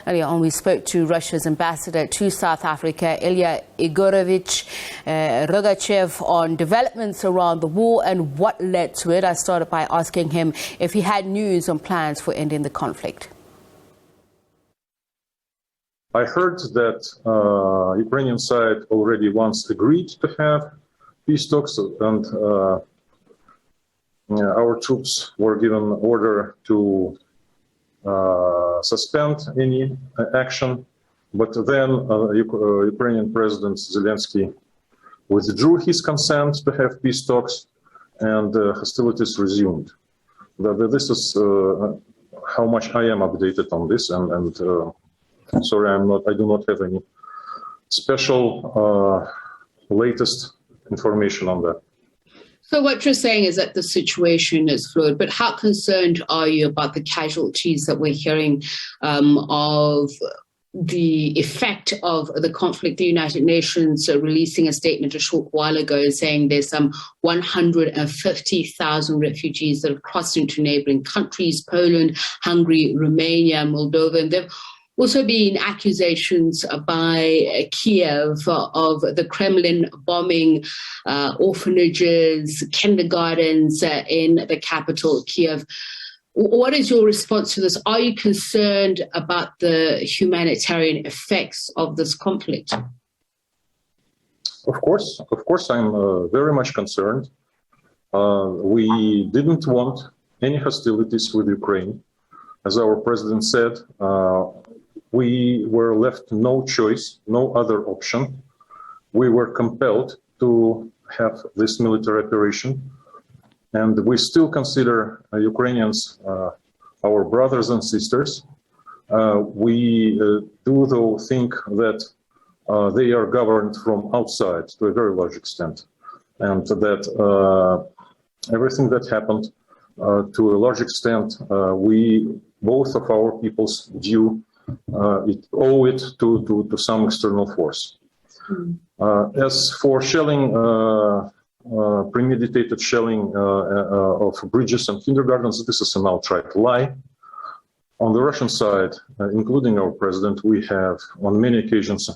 Earlier on, we spoke to Russia's ambassador to South Africa, Ilya Igorevich Rogachev, on developments around the war and what led to it. I started by asking him if he had news on plans for ending the conflict. I heard that Ukrainian side already once agreed to have peace talks, and our troops were given order to suspend any action, but then Ukrainian President Zelensky withdrew his consent to have peace talks, and hostilities resumed. This is how much I am updated on this, and sorry, I do not have any special latest information on that. So what you're saying is that the situation is fluid, but how concerned are you about the casualties that we're hearing of the effect of the conflict? The United Nations releasing a statement a short while ago saying there's some 150,000 refugees that have crossed into neighboring countries, Poland, Hungary, Romania, Moldova, and they've also been accusations by Kiev of the Kremlin bombing orphanages, kindergartens in the capital, Kiev. What is your response to this? Are you concerned about the humanitarian effects of this conflict? Of course, I'm very much concerned. We didn't want any hostilities with Ukraine. As our president said, we were left no choice, no other option. We were compelled to have this military operation, and we still consider Ukrainians our brothers and sisters. We do, though, think that they are governed from outside to a very large extent, and that everything that happened, to a large extent, both of our peoples owe it to some external force. As for shelling, premeditated shelling of bridges and kindergartens, this is an outright lie. On the Russian side, including our president, we have on many occasions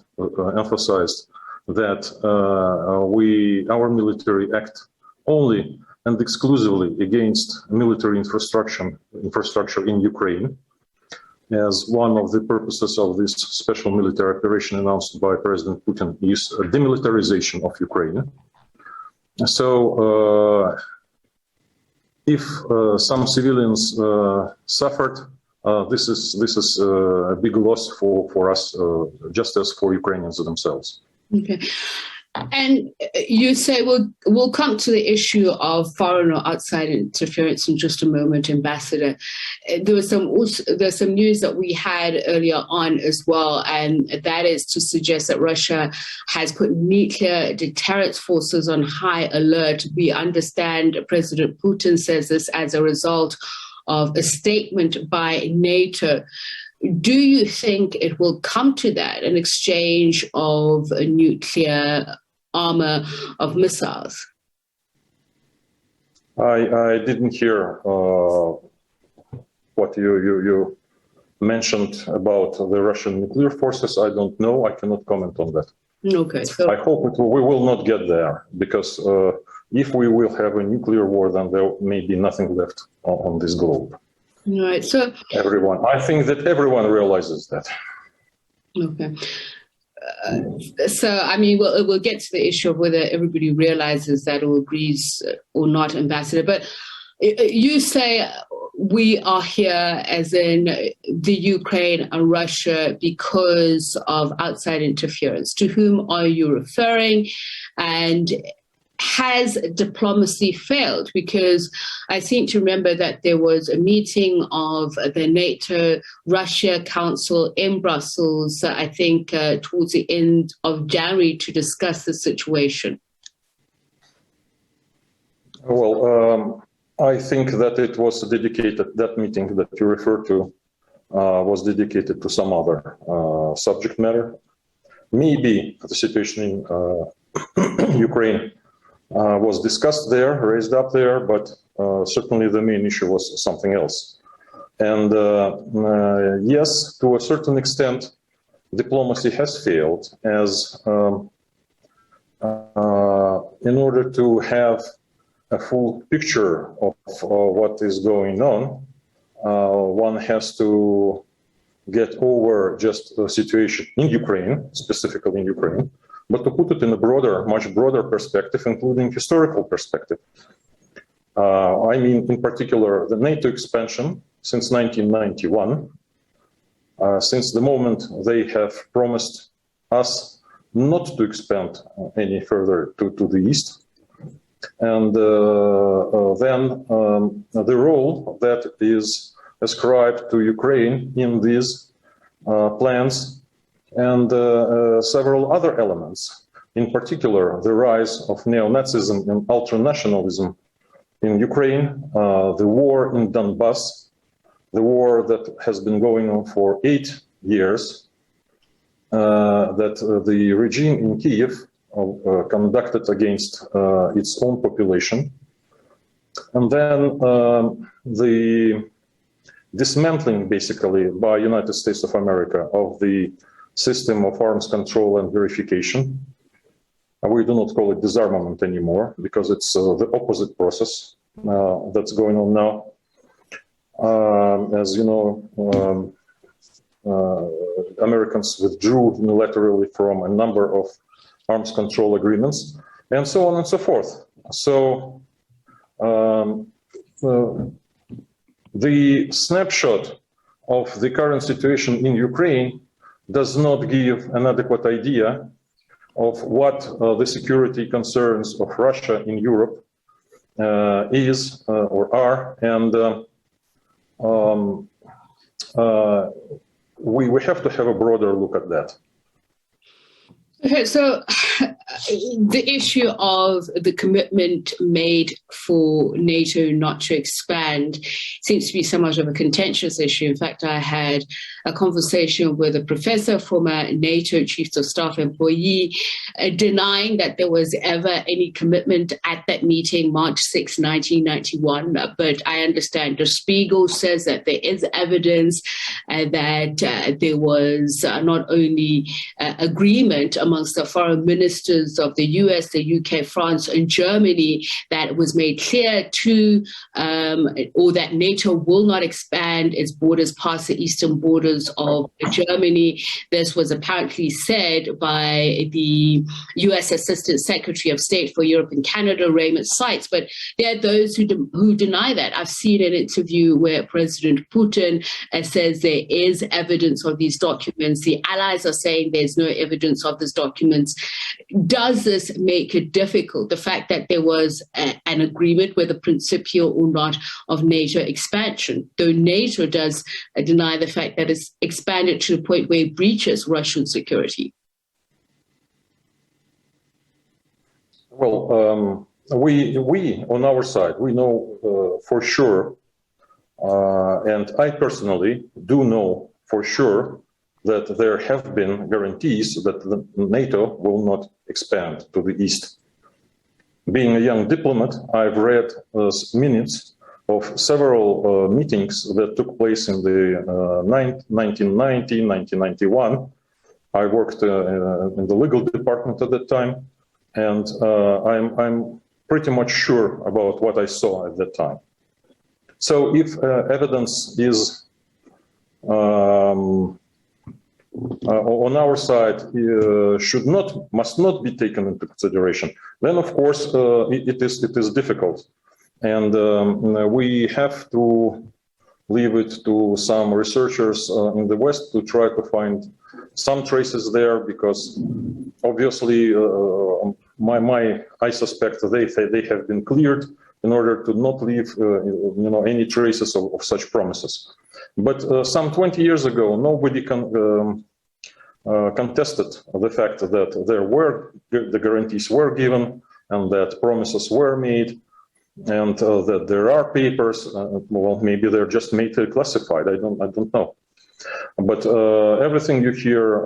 emphasized that our military act only and exclusively against military infrastructure in Ukraine, as one of the purposes of this special military operation announced by President Putin is a demilitarization of Ukraine. So if some civilians suffered, this is a big loss for us, just as for Ukrainians themselves. Okay. And you say we'll come to the issue of foreign or outside interference in just a moment, Ambassador. There's some news that we had earlier on as well, and that is to suggest that Russia has put nuclear deterrence forces on high alert. We understand President Putin says this as a result of a statement by NATO. Do you think it will come to that, an exchange of nuclear armor, of missiles? I didn't hear what you mentioned about the Russian nuclear forces. I don't know. I cannot comment on that. Okay. So I hope we will not get there, because if we will have a nuclear war, then there may be nothing left on this globe. Right. So I think that everyone realizes that. Okay. So, I mean, we'll get to the issue of whether everybody realizes that or agrees or not, Ambassador. But you say we are here, as in the Ukraine and Russia, because of outside interference. To whom are you referring? And has diplomacy failed? Because I seem to remember that there was a meeting of the NATO-Russia Council in Brussels, I think towards the end of January, to discuss the situation. Well, I think that it was dedicated, that meeting that you referred to was dedicated to some other subject matter. Maybe the situation in Ukraine was discussed there, raised up there, but certainly the main issue was something else. And yes, to a certain extent, diplomacy has failed, as in order to have a full picture of what is going on, one has to get over just the situation in Ukraine, specifically in Ukraine, but to put it in a broader, much broader perspective, including historical perspective. I mean, in particular, the NATO expansion since 1991, since the moment they have promised us not to expand any further to the east. And then the role that is ascribed to Ukraine in these plans and several other elements, in particular, the rise of neo-Nazism and ultranationalism in Ukraine, the war in Donbass, the war that has been going on for 8 years, that the regime in Kiev conducted against its own population. And then the dismantling, basically, by United States of America of the system of arms control and verification. We do not call it disarmament anymore, because it's the opposite process that's going on now. As you know, Americans withdrew unilaterally from a number of arms control agreements, and so on and so forth. So the snapshot of the current situation in Ukraine does not give an adequate idea of what the security concerns of Russia in Europe is or are, and we have to have a broader look at that. Okay, so the issue of the commitment made for NATO not to expand seems to be somewhat of a contentious issue. In fact, I had a conversation with a professor, former NATO Chief of Staff employee, denying that there was ever any commitment at that meeting, March 6, 1991. But I understand Der Spiegel says that there is evidence that there was not only agreement amongst the foreign ministers of the US, the UK, France, and Germany that was made clear to, or that NATO will not expand its borders past the eastern borders of Germany. This was apparently said by the US Assistant Secretary of State for Europe and Canada, Raymond Sykes, but there are those who deny that. I've seen an interview where President Putin says there is evidence of these documents. The allies are saying there's no evidence of these documents. Does this make it difficult, the fact that there was an agreement, whether principial or not, of NATO expansion, though NATO does deny the fact that it's expanded to the point where it breaches Russian security? Well, we on our side, we know for sure, and I personally do know for sure, that there have been guarantees that the NATO will not expand to the east. Being a young diplomat, I've read minutes of several meetings that took place in the 1990, 1991. I worked in the legal department at that time, and I'm pretty much sure about what I saw at that time. So if evidence is on our side must not be taken into consideration, then of course it is difficult, and we have to leave it to some researchers in the West to try to find some traces there, because obviously I suspect they have been cleared in order to not leave any traces of such promises. But some 20 years ago, nobody contested the fact that the guarantees were given, and that promises were made, and that there are papers. Well, maybe they're just made classified. I don't know. But everything you hear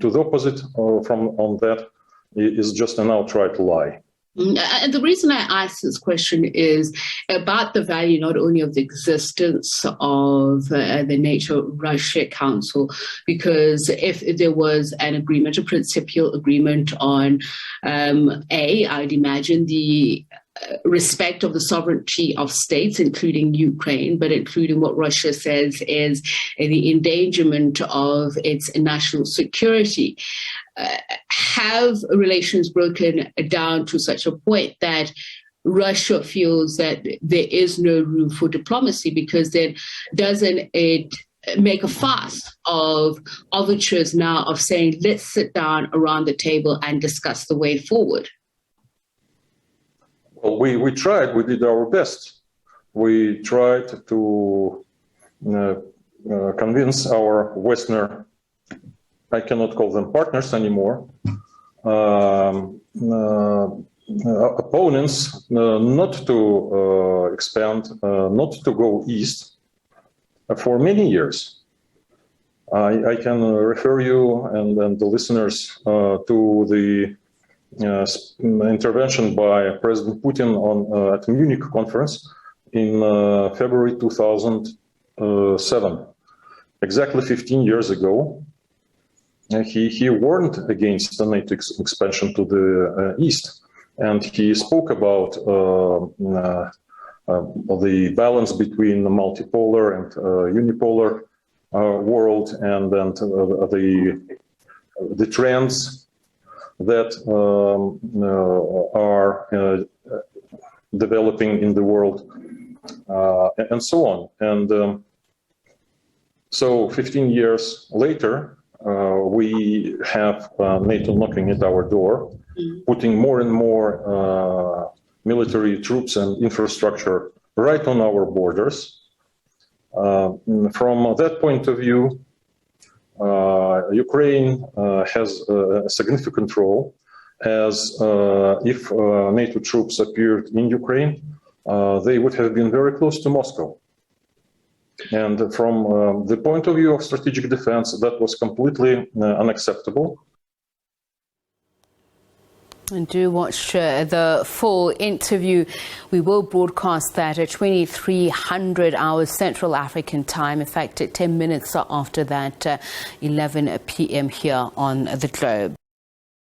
to the opposite on that is just an outright lie. And the reason I ask this question is about the value not only of the existence of the NATO-Russia Council, because if there was an agreement, a principal agreement on, I'd imagine the respect of the sovereignty of states, including Ukraine, but including what Russia says is the endangerment of its national security. Have relations broken down to such a point that Russia feels that there is no room for diplomacy, because then doesn't it make a fuss of overtures now of saying, let's sit down around the table and discuss the way forward? Well, we tried, we did our best. We tried to convince our Western, I cannot call them partners anymore, opponents not to expand, not to go east for many years. I can refer you and the listeners to the intervention by President Putin at Munich conference in February 2007, exactly 15 years ago. He warned against the NATO expansion to the east, and he spoke about the balance between the multipolar and unipolar world, and then the trends that are developing in the world, and so on. And so 15 years later, we have NATO knocking at our door, putting more and more military troops and infrastructure right on our borders. From that point of view, Ukraine has a significant role, as if NATO troops appeared in Ukraine, they would have been very close to Moscow. And from the point of view of strategic defense, that was completely unacceptable. And do watch the full interview. We will broadcast that at 2300 hours Central African time, in fact, 10 minutes after that, 11 p.m. here on the globe.